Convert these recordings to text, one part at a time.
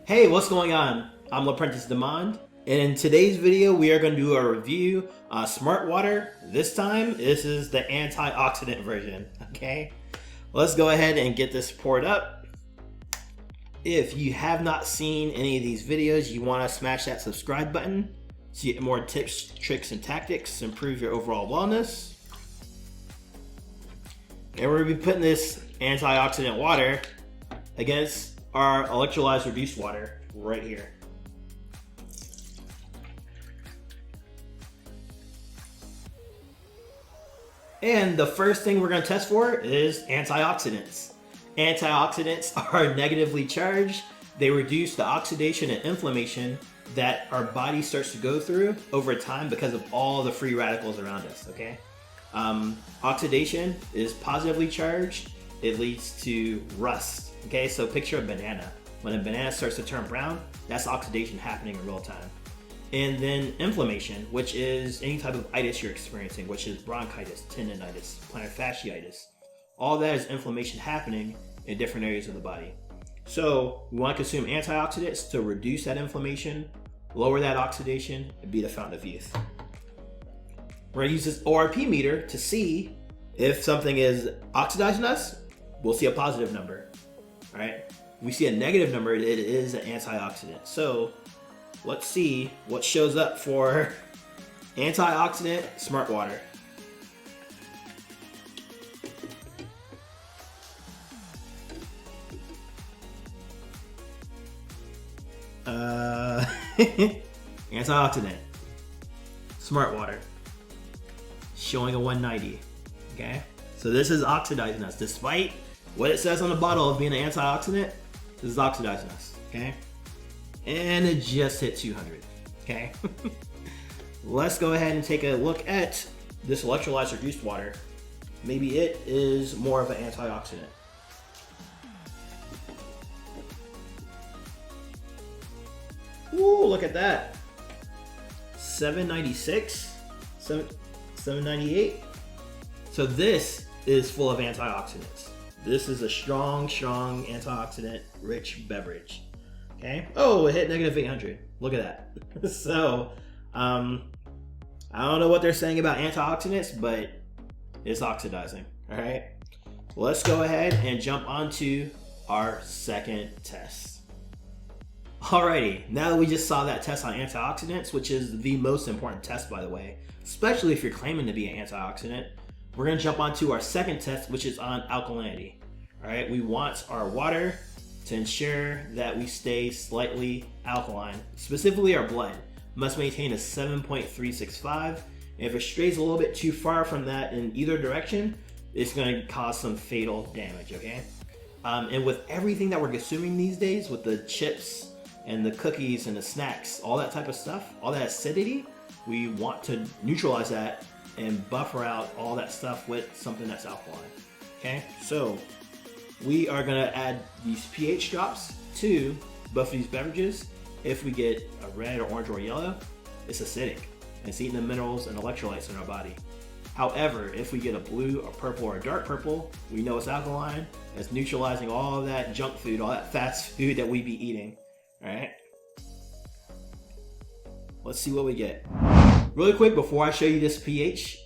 Hey, what's going on? I'm LaPrentiss Demond, and in today's video we are going to do a review on SmartWater. This time, this is the antioxidant version, okay? Let's go ahead and get this poured up. If you have not seen any of these videos, you want to smash that subscribe button to get more tips, tricks, and tactics to improve your overall wellness. And we're going to be putting this antioxidant water against our electrolyzed-reduced water right here. And the first thing we're going to test for is antioxidants. Antioxidants are negatively charged. They reduce the oxidation and inflammation that our body starts to go through over time because of all the free radicals around us, okay? Oxidation is positively charged. It leads to rust. Okay, so picture a banana. When a banana starts to turn brown, that's oxidation happening in real time. And then inflammation, which is any type of itis you're experiencing, which is bronchitis, tendonitis, plantar fasciitis. All that is inflammation happening in different areas of the body. So we want to consume antioxidants to reduce that inflammation, lower that oxidation, and be the fountain of youth. We're going to use this ORP meter to see if something is oxidizing us. We'll see a positive number. All right, if we see a negative number, it is an antioxidant. So let's see what shows up for antioxidant SmartWater. Antioxidant SmartWater showing a 190. Okay, so this is oxidizing us despite what it says on the bottle of being an antioxidant. This is oxidizing us, okay? And it just hit 200, okay? Let's go ahead and take a look at this electrolyzed-reduced water. Maybe it is more of an antioxidant. Ooh, look at that. 796, 798. So this is full of antioxidants. This is a strong antioxidant-rich beverage. Okay. Oh, it hit negative 800. Look at that. So, I don't know what they're saying about antioxidants, but it's oxidizing. All right. Let's go ahead and jump onto our second test. Alrighty. Now that we just saw that test on antioxidants, which is the most important test, by the way, especially if you're claiming to be an antioxidant, we're going to jump onto our second test, which is on alkalinity. All right, we want our water to ensure that we stay slightly alkaline. Specifically, our blood must maintain a 7.365. If it strays a little bit too far from that in either direction, it's going to cause some fatal damage, okay? And with everything that we're consuming these days, with the chips and the cookies and the snacks, all that type of stuff, all that acidity, we want to neutralize that and buffer out all that stuff with something that's alkaline. Okay, so we are gonna add these pH drops to both of these beverages. If we get a red or orange or yellow, it's acidic. It's eating the minerals and electrolytes in our body. However, if we get a blue or purple or a dark purple, we know it's alkaline. It's neutralizing all of that junk food, all that fast food that we be eating. All right, let's see what we get. Really quick, before I show you this pH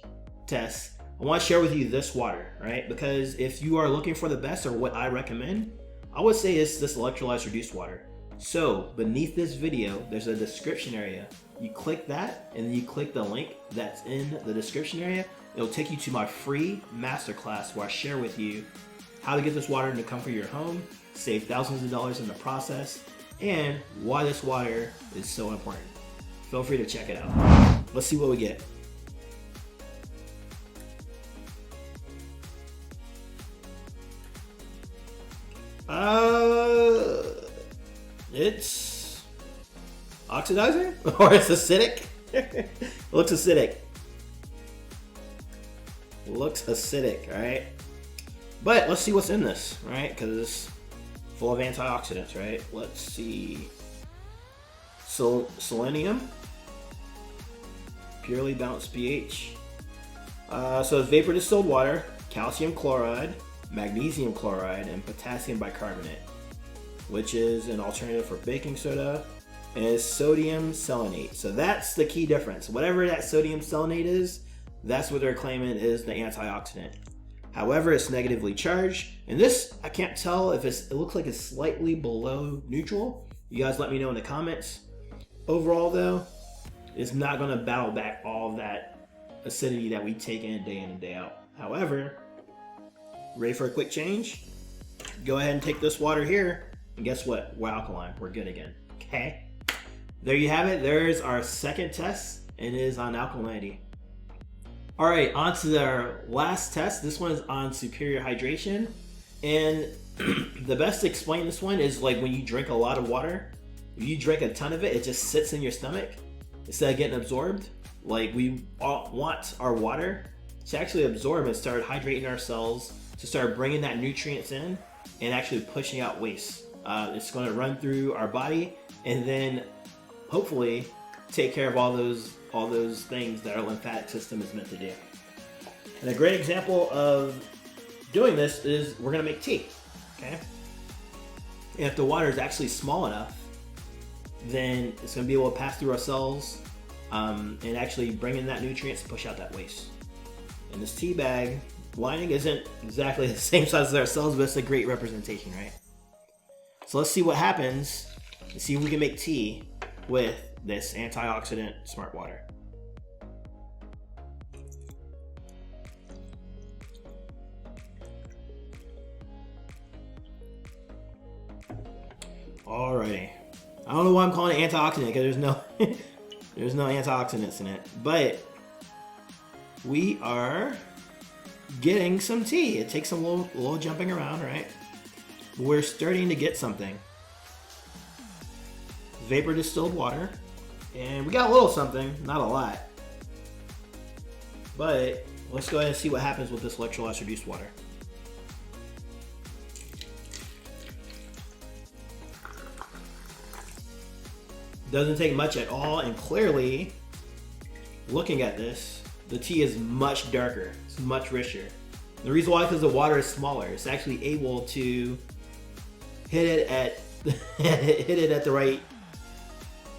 test, I want to share with you this water, right? Because if you are looking for the best, or what I recommend, I would say it's this electrolyzed-reduced water. So beneath this video, there's a description area. You click that, and then you click the link that's in the description area. It'll take you to my free masterclass where I share with you how to get this water in the comfort of your home, save thousands of dollars in the process, and why this water is so important. Feel free to check it out. Let's see what we get. It's oxidizing or it's acidic. It looks acidic. Looks acidic, all right? But let's see what's in this, right? Because it's full of antioxidants, right? Let's see. Selenium. Purely balanced pH. So it's vapor distilled water, calcium chloride, magnesium chloride, and potassium bicarbonate. which is an alternative for baking soda, and is sodium selenate. So that's the key difference. Whatever that sodium selenate is, that's what they're claiming is the antioxidant. However, it's negatively charged, and this, I can't tell if it looks like it's slightly below neutral. You guys let me know in the comments. Overall though, it's not gonna battle back all of that acidity that we take in and day out. However, ready for a quick change? Go ahead and take this water here, and guess what? We're alkaline, we're good again, okay? There you have it, there's our second test, and it is on alkalinity. All right, on to our last test. This one is on superior hydration. And the best to explain this one is like when you drink a lot of water, if you drink a ton of it, it just sits in your stomach instead of getting absorbed. Like we all want our water to actually absorb and start hydrating our cells, to start bringing that nutrients in and actually pushing out waste. It's going to run through our body and then hopefully take care of all those things that our lymphatic system is meant to do. And a great example of doing this is we're gonna make tea, okay? And if the water is actually small enough, then it's gonna be able to pass through our cells and actually bring in that nutrients and push out that waste. And this tea bag lining isn't exactly the same size as our cells, but it's a great representation, right? So let's see what happens and see if we can make tea with this antioxidant SmartWater. Alrighty. I don't know why I'm calling it antioxidant because there's no there's no antioxidants in it. But we are getting some tea. It takes a little jumping around, right? We're starting to get something. Vapor distilled water. And we got a little something, not a lot. But let's go ahead and see what happens with this electrolyzed-reduced water. Doesn't take much at all, and clearly, looking at this, the tea is much darker, it's much richer. The reason why is because the water is smaller. It's actually able to hit it at the right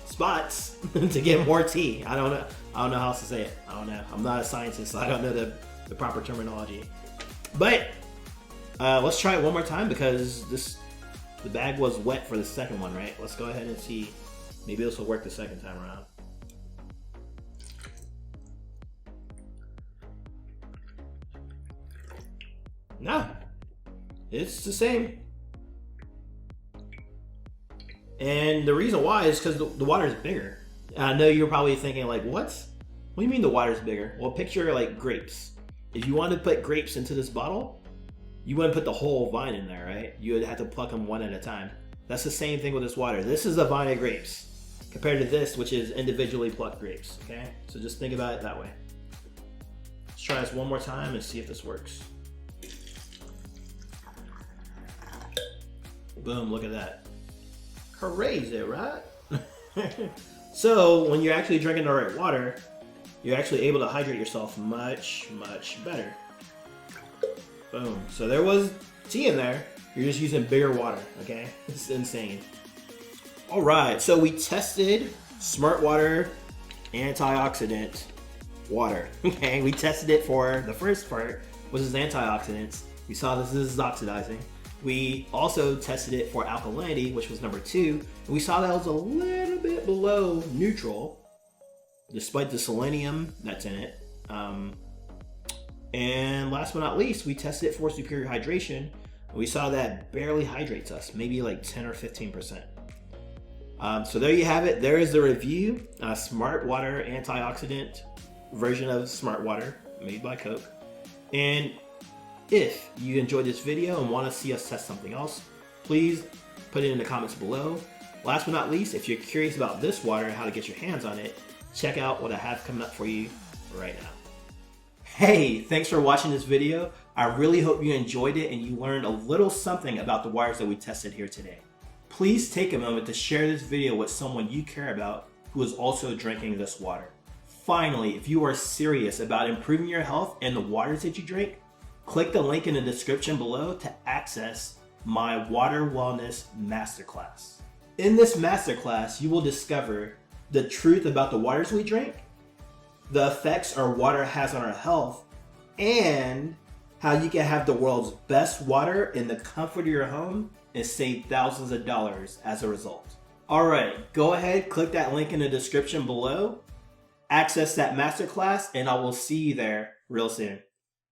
spots to get more tea. I don't know how else to say it. I don't know. I'm not a scientist, so I don't know the proper terminology. But let's try it one more time because the bag was wet for the second one, right? Let's go ahead and see. Maybe this will work the second time around. No, it's the same. And the reason why is because the water is bigger. And I know you're probably thinking like, what do you mean the water is bigger? Well, picture like grapes. If you wanted to put grapes into this bottle, you wouldn't put the whole vine in there, right? You would have to pluck them one at a time. That's the same thing with this water. This is a vine of grapes compared to this, which is individually plucked grapes, okay? So just think about it that way. Let's try this one more time and see if this works. Boom, look at that. Crazy, right? So when you're actually drinking the right water, you're actually able to hydrate yourself much, much better. Boom. So there was tea in there. You're just using bigger water, okay? It's insane. All right, so we tested SmartWater Antioxidant water, okay? We tested it for the first part, which is antioxidants. We saw this is oxidizing. We also tested it for alkalinity, which was number 2. And we saw that it was a little bit below neutral, despite the selenium that's in it. And last but not least, we tested it for superior hydration. And we saw that barely hydrates us, maybe like 10 or 15%. So there you have it. There is the review. SmartWater Antioxidant version of SmartWater made by Coke. And if you enjoyed this video and want to see us test something else, please put it in the comments below. Last but not least, if you're curious about this water and how to get your hands on it, check out what I have coming up for you right now. Hey, thanks for watching this video. I really hope you enjoyed it and you learned a little something about the waters that we tested here today. Please take a moment to share this video with someone you care about who is also drinking this water. Finally, if you are serious about improving your health and the waters that you drink, click the link in the description below to access my Water Wellness Masterclass. In this masterclass, you will discover the truth about the waters we drink, the effects our water has on our health, and how you can have the world's best water in the comfort of your home and save thousands of dollars as a result. Alright, go ahead, click that link in the description below, access that masterclass, and I will see you there real soon.